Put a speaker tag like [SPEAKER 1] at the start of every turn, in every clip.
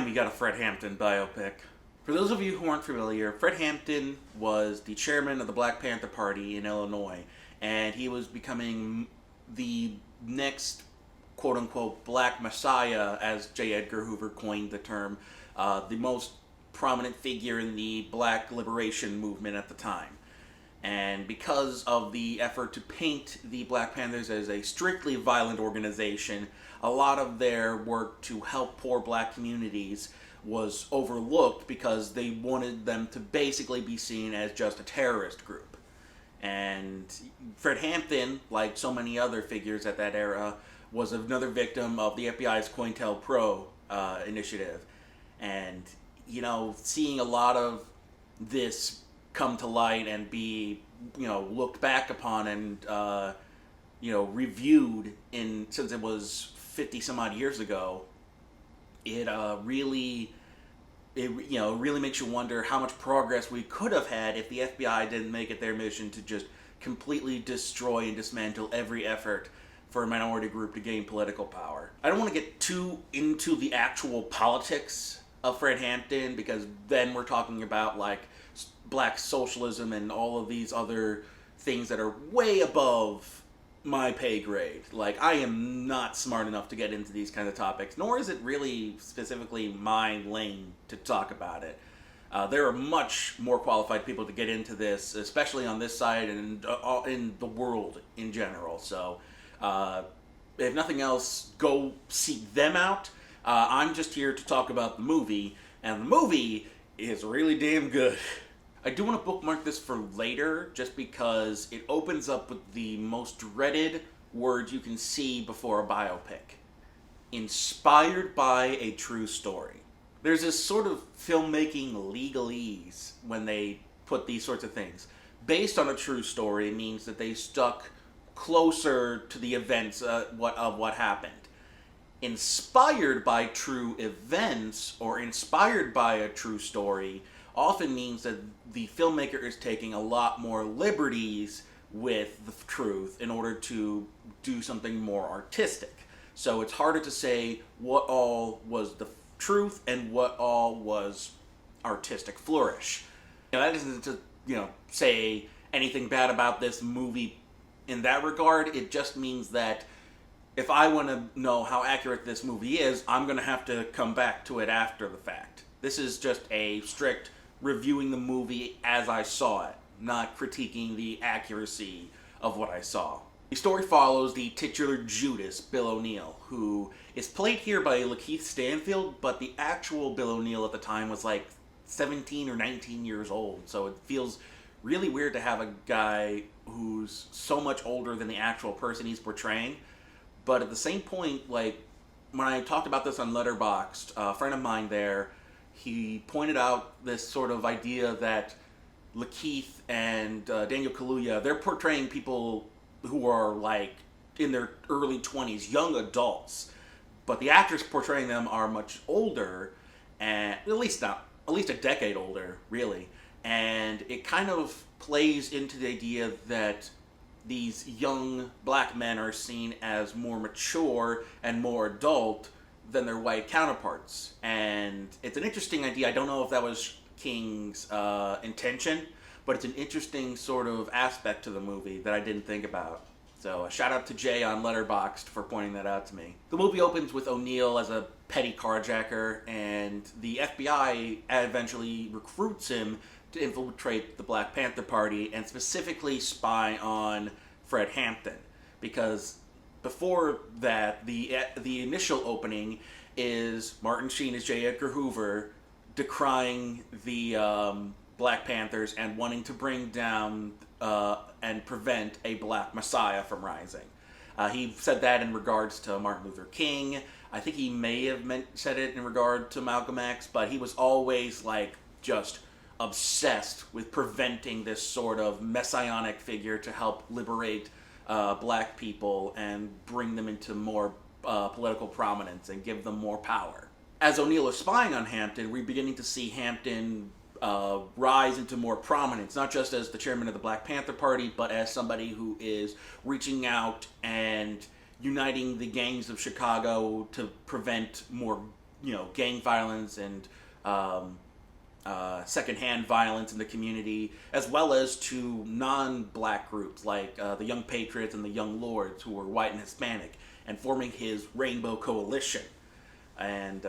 [SPEAKER 1] we got a Fred Hampton biopic. For those of you who aren't familiar, Fred Hampton was the chairman of the Black Panther Party in Illinois, and he was becoming the next quote-unquote Black Messiah, as J. Edgar Hoover coined the term, the most prominent figure in the Black liberation movement at the time. And because of the effort to paint the Black Panthers as a strictly violent organization, a lot of their work to help poor Black communities was overlooked because they wanted them to basically be seen as just a terrorist group. And Fred Hampton, like so many other figures at that era, was another victim of the FBI's COINTELPRO initiative. And, seeing a lot of this come to light and be, looked back upon and, reviewed since it was 50 some odd years ago, it really makes you wonder how much progress we could have had if the FBI didn't make it their mission to just completely destroy and dismantle every effort for a minority group to gain political power. I don't want to get too into the actual politics of Fred Hampton, because then we're talking about like Black socialism and all of these other things that are way above my pay grade. Like, I am not smart enough to get into these kind of topics, nor is it really specifically my lane to talk about it. There are much more qualified people to get into this, especially on this side and in the world in general. So, if nothing else, go seek them out. I'm just here to talk about the movie, and the movie is really damn good. I do want to bookmark this for later, just because it opens up with the most dreaded words you can see before a biopic. Inspired by a true story. There's this sort of filmmaking legalese when they put these sorts of things. Based on a true story means that they stuck closer to the events of what happened. Inspired by true events or inspired by a true story often means that the filmmaker is taking a lot more liberties with the truth in order to do something more artistic. So it's harder to say what all was the truth and what all was artistic flourish. That isn't to, say anything bad about this movie in that regard. It just means that if I want to know how accurate this movie is, I'm going to have to come back to it after the fact. This is just a strict reviewing the movie as I saw it, not critiquing the accuracy of what I saw. The story follows the titular Judas, Bill O'Neill, who is played here by Lakeith Stanfield, but the actual Bill O'Neill at the time was like 17 or 19 years old, so it feels really weird to have a guy who's so much older than the actual person he's portraying. But at the same point, like, when I talked about this on Letterboxd, a friend of mine there, he pointed out this sort of idea that Lakeith and Daniel Kaluuya, they're portraying people who are, like, in their early 20s, young adults. But the actors portraying them are much older, and at least a decade older, really. And it kind of plays into the idea that these young Black men are seen as more mature and more adult than their white counterparts. And it's an interesting idea. I don't know if that was King's intention, but it's an interesting sort of aspect to the movie that I didn't think about. So a shout out to Jay on Letterboxd for pointing that out to me. The movie opens with O'Neill as a petty carjacker, and the FBI eventually recruits him to infiltrate the Black Panther Party and specifically spy on Fred Hampton. Because before that, the initial opening is Martin Sheen as J. Edgar Hoover decrying the Black Panthers and wanting to bring down and prevent a Black Messiah from rising. He said that in regards to Martin Luther King. I think he may have said it in regard to Malcolm X, but he was always just obsessed with preventing this sort of messianic figure to help liberate Black people and bring them into more political prominence and give them more power. As O'Neill is spying on Hampton, we're beginning to see Hampton rise into more prominence, not just as the chairman of the Black Panther Party, but as somebody who is reaching out and uniting the gangs of Chicago to prevent more gang violence and secondhand violence in the community, as well as to non-black groups like the Young Patriots and the Young Lords, who were white and Hispanic, and forming his Rainbow Coalition. And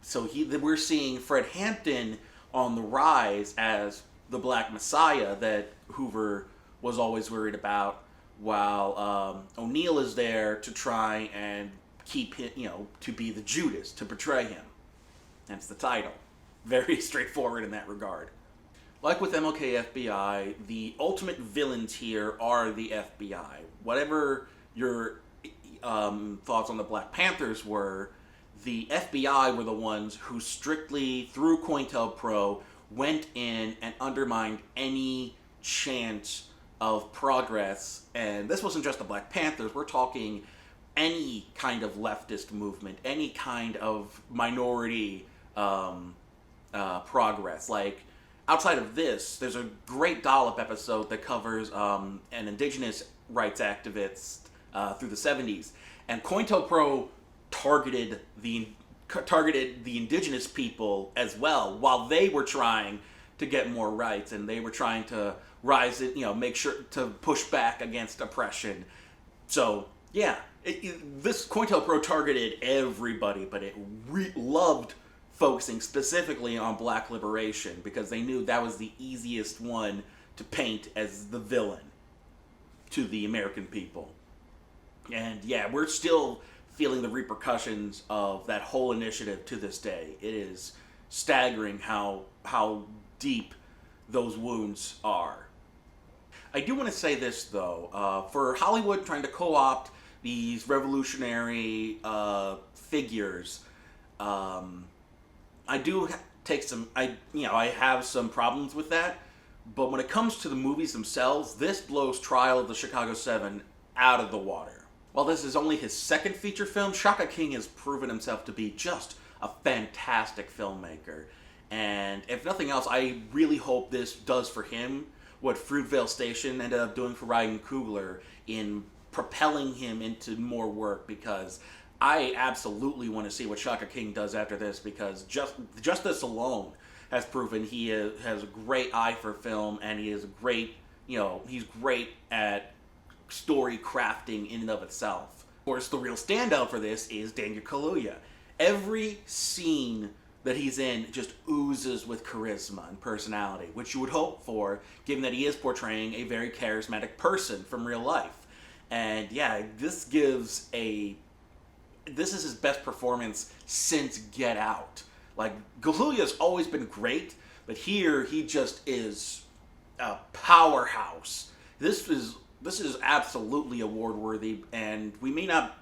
[SPEAKER 1] so we're seeing Fred Hampton on the rise as the Black Messiah that Hoover was always worried about, while O'Neill is there to try and keep him, to be the Judas, to betray him. Hence the title. Very straightforward in that regard. Like with MLK FBI, the ultimate villains here are the FBI. Whatever your thoughts on the Black Panthers were, the FBI were the ones who strictly, through COINTELPRO, went in and undermined any chance of progress. And this wasn't just the Black Panthers, we're talking any kind of leftist movement, any kind of minority progress. Like, outside of this, there's a great Dollop episode that covers an indigenous rights activist through the 70s. And COINTELPRO targeted the indigenous people as well, while they were trying to get more rights, and they were trying to rise it, make sure to push back against oppression. So yeah, this COINTELPRO targeted everybody, but it loved focusing specifically on Black liberation because they knew that was the easiest one to paint as the villain to the American people. And yeah, we're still feeling the repercussions of that whole initiative to this day. It is staggering how deep those wounds are. I do want to say this though, for Hollywood trying to co-opt these revolutionary figures, I do take some, I have some problems with that, but when it comes to the movies themselves, this blows Trial of the Chicago 7 out of the water. While this is only his second feature film, Shaka King has proven himself to be just a fantastic filmmaker. And if nothing else, I really hope this does for him what Fruitvale Station ended up doing for Ryan Coogler in propelling him into more work, because I absolutely want to see what Shaka King does after this, because just this alone has proven he has a great eye for film, and he is a great, he's great at story crafting in and of itself. Of course, the real standout for this is Daniel Kaluuya. Every scene that he's in just oozes with charisma and personality, which you would hope for, given that he is portraying a very charismatic person from real life. And yeah, this is his best performance since Get Out. Like, Kaluuya's always been great, but here he just is a powerhouse. This is absolutely award-worthy, and we may not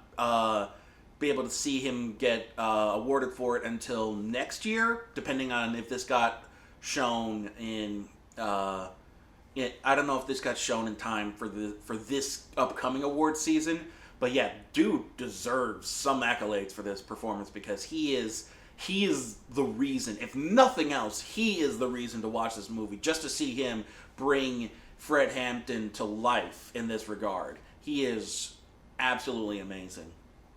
[SPEAKER 1] be able to see him get awarded for it until next year, depending on if this got shown in. I don't know if this got shown in time for this upcoming award season, but yeah, dude deserves some accolades for this performance, because he is the reason. If nothing else, he is the reason to watch this movie, just to see him bring Fred Hampton to life in this regard. He is absolutely amazing.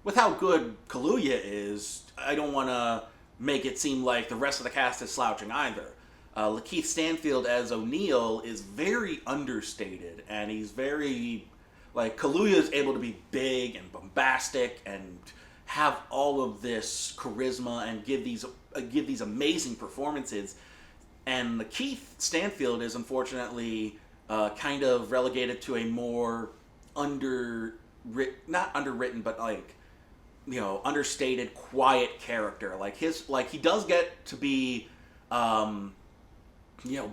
[SPEAKER 1] With how good Kaluuya is, I don't want to make it seem like the rest of the cast is slouching either. Lakeith Stanfield as O'Neill is very understated, and he's very, Kaluuya is able to be big and bombastic and have all of this charisma and give these amazing performances. And Lakeith Stanfield is unfortunately kind of relegated to a more not underwritten, but understated, quiet character. He does get to be,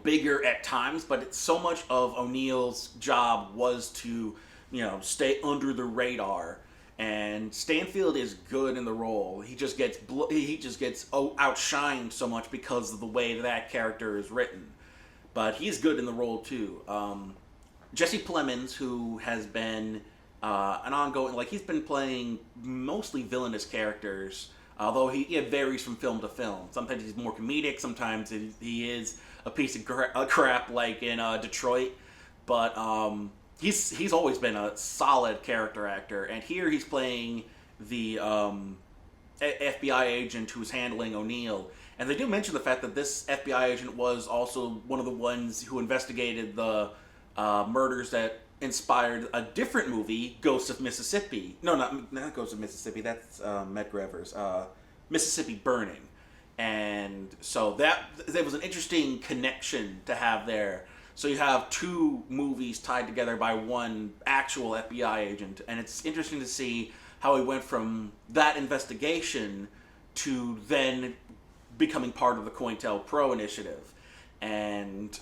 [SPEAKER 1] bigger at times, but so much of O'Neill's job was to, stay under the radar. And Stanfield is good in the role. He just gets outshined so much because of the way that character is written. But he's good in the role too. Jesse Plemons, who has been an ongoing, he's been playing mostly villainous characters, although it varies from film to film. Sometimes he's more comedic, sometimes he is a piece of crap, like in Detroit. But he's always been a solid character actor, and here he's playing the FBI agent who's handling O'Neill. And they do mention the fact that this FBI agent was also one of the ones who investigated the murders that inspired a different movie, Ghosts of Mississippi. No, not Ghosts of Mississippi. That's Medgar Evers. Mississippi Burning. And so that was an interesting connection to have there. So you have two movies tied together by one actual FBI agent, and it's interesting to see how he went from that investigation to then becoming part of the COINTELPRO initiative. And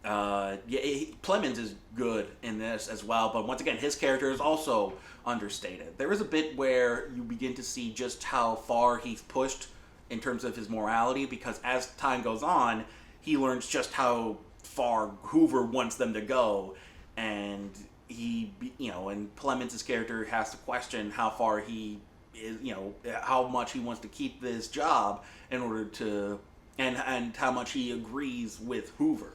[SPEAKER 1] Plemons is good in this as well, but once again, his character is also understated. There is a bit where you begin to see just how far he's pushed in terms of his morality, because as time goes on, he learns just how far Hoover wants them to go, and and Plemons' character has to question how far he is, how much he wants to keep this job in order to, and how much he agrees with Hoover.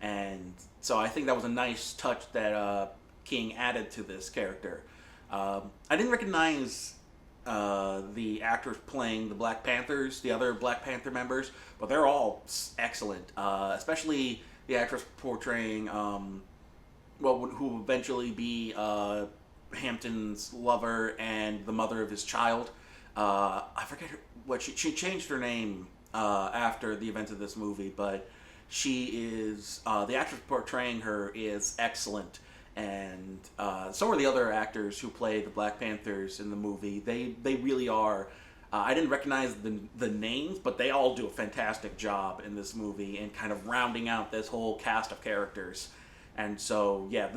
[SPEAKER 1] And so I think that was a nice touch that King added to this character. I didn't recognize the actors playing the Black Panthers, the other Black Panther members, but they're all excellent, especially the actress portraying who will eventually be Hampton's lover and the mother of his child. I forget what she changed her name after the events of this movie, but she is the actress portraying her is excellent, and so are the other actors who play the Black Panthers in the movie. They really are. I didn't recognize the names, but they all do a fantastic job in this movie and kind of rounding out this whole cast of characters. And so, yeah,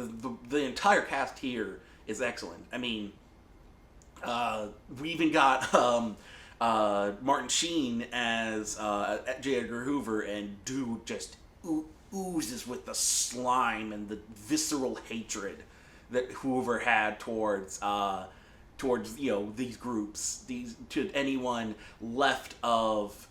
[SPEAKER 1] the entire cast here is excellent. I mean, we even got Martin Sheen as J. Edgar Hoover, and dude just oozes with the slime and the visceral hatred that Hoover had towards these groups, to anyone left of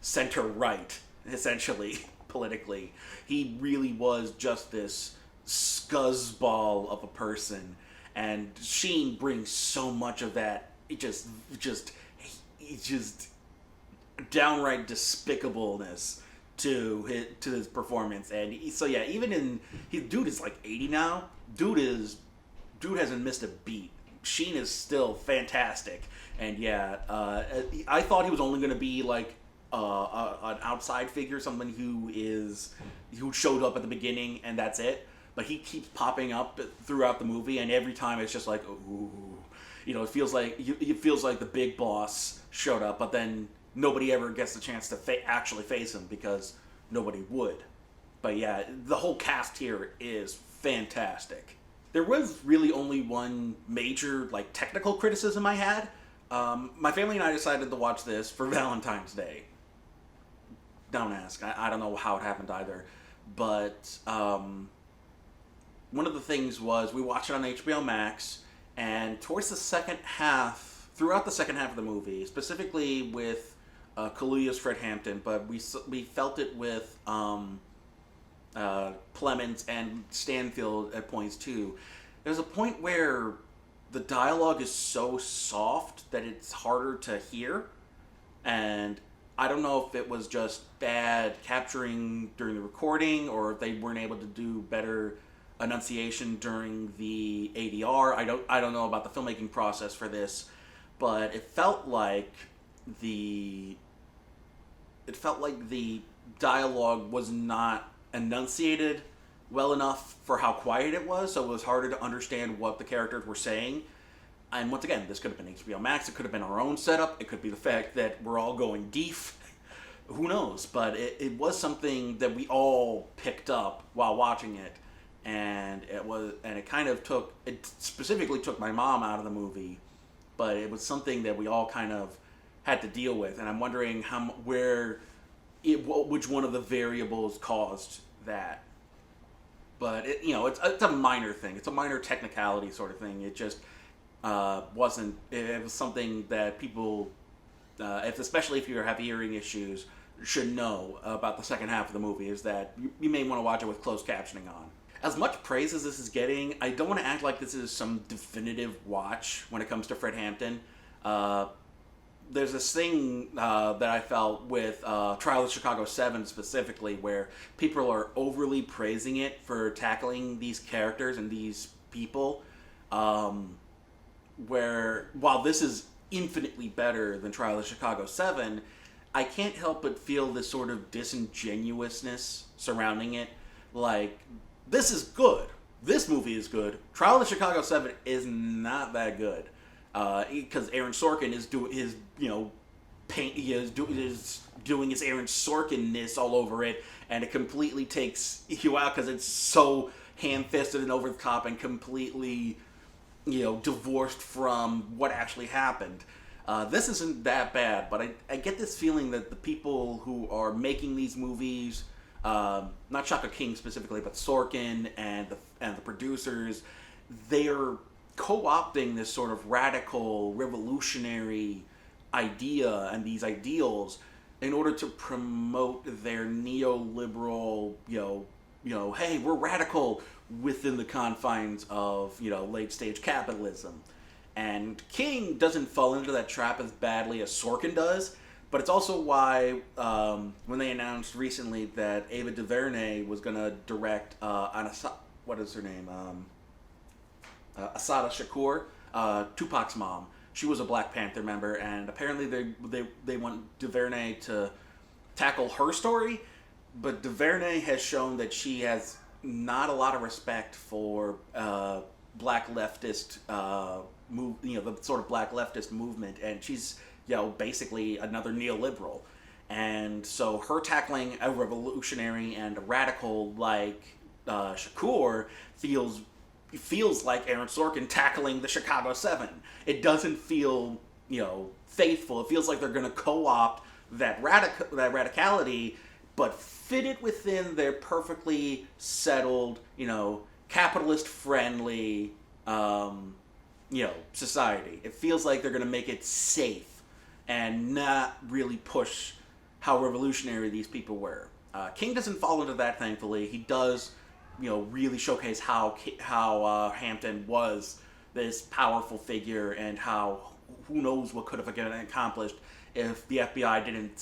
[SPEAKER 1] center right, essentially politically. He really was just this scuzzball of a person, and Sheen brings so much of that. It just downright despicableness to his performance. And dude is like 80 now. Dude hasn't missed a beat. Sheen is still fantastic, and I thought he was only going to be like an outside figure, someone who showed up at the beginning and that's it. But he keeps popping up throughout the movie, and every time it's just like, ooh, it feels like the big boss showed up, but then nobody ever gets the chance to actually face him because nobody would. But yeah, the whole cast here is fantastic. There was really only one major technical criticism I had. My family and I decided to watch this for Valentine's Day. Don't ask. I don't know how it happened either. But one of the things was we watched it on HBO Max, and throughout the second half of the movie, specifically with Kaluuya's Fred Hampton, but we felt it with Plemons and Stanfield at points too. There's a point where the dialogue is so soft that it's harder to hear, and I don't know if it was just bad capturing during the recording, or if they weren't able to do better enunciation during the ADR. I don't know about the filmmaking process for this, but it felt like the dialogue was not enunciated well enough for how quiet it was, so it was harder to understand what the characters were saying. And once again, this could have been HBO Max, it could have been our own setup, it could be the fact that we're all going deaf, who knows, but it was something that we all picked up while watching it, and it specifically took my mom out of the movie, but it was something that we all kind of had to deal with, and I'm wondering which one of the variables caused that. But it's a minor thing. It's a minor technicality sort of thing. It just wasn't. It was something that people, especially if you have hearing issues, should know about the second half of the movie. Is that you may want to watch it with closed captioning on. As much praise as this is getting, I don't want to act like this is some definitive watch when it comes to Fred Hampton. There's this thing that I felt with Trial of Chicago 7 specifically, where people are overly praising it for tackling these characters and these people. Where, while this is infinitely better than Trial of Chicago 7, I can't help but feel this sort of disingenuousness surrounding it. Like, this is good. This movie is good. Trial of Chicago 7 is not that good. Because Aaron Sorkin is doing his, is doing his Aaron Sorkin-ness all over it, and it completely takes you out because it's so ham-fisted and over the top and completely, divorced from what actually happened. This isn't that bad, but I get this feeling that the people who are making these movies, not Shaka King specifically, but Sorkin and the producers, they are co-opting this sort of radical, revolutionary idea and these ideals in order to promote their neoliberal, hey, we're radical within the confines of, late stage capitalism. And King doesn't fall into that trap as badly as Sorkin does, but it's also why when they announced recently that Ava DuVernay was going to direct what is her name? Asada Shakur, Tupac's mom. She was a Black Panther member, and apparently they want DuVernay to tackle her story, but DuVernay has shown that she has not a lot of respect for black leftist the sort of black leftist movement, and she's basically another neoliberal. And so her tackling a revolutionary and a radical like Shakur feels like Aaron Sorkin tackling the Chicago 7. It doesn't feel, faithful. It feels like they're going to co-opt that radicality, but fit it within their perfectly settled, capitalist-friendly, society. It feels like they're going to make it safe and not really push how revolutionary these people were. King doesn't fall into that, thankfully. He does really showcase how Hampton was this powerful figure, and how who knows what could have been accomplished if the FBI didn't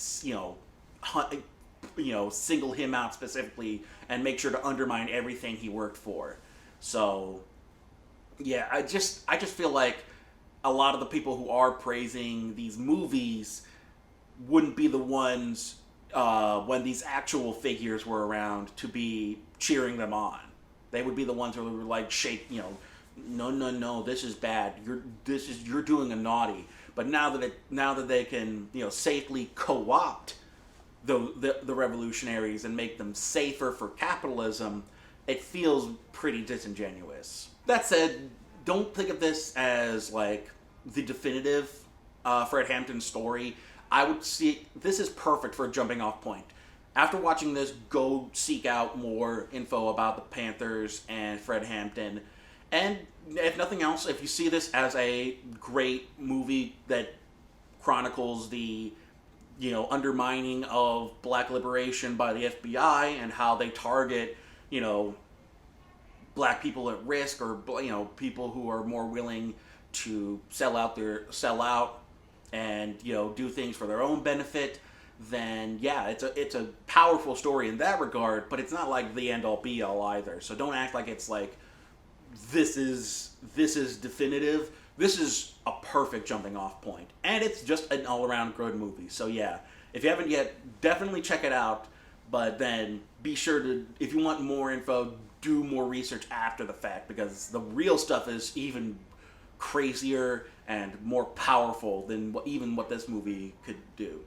[SPEAKER 1] single him out specifically and make sure to undermine everything he worked for. So yeah, I just feel like a lot of the people who are praising these movies wouldn't be the ones when these actual figures were around to be cheering them on. They would be the ones who were like, no, this is bad. You're doing a naughty. But now that they can safely co-opt the revolutionaries and make them safer for capitalism, it feels pretty disingenuous. That said, don't think of this as like the definitive Fred Hampton story. I would see this is perfect for a jumping off point. After watching this, go seek out more info about the Panthers and Fred Hampton. And if nothing else, if you see this as a great movie that chronicles the undermining of black liberation by the FBI and how they target black people at risk, or people who are more willing to sell out and do things for their own benefit, then yeah, it's a powerful story in that regard, but it's not like the end all be all either. So don't act like it's like this is definitive. This is a perfect jumping off point, and it's just an all around good movie. So yeah, if you haven't yet, definitely check it out. But then be sure to, if you want more info, do more research after the fact, because the real stuff is even crazier and more powerful than what this movie could do.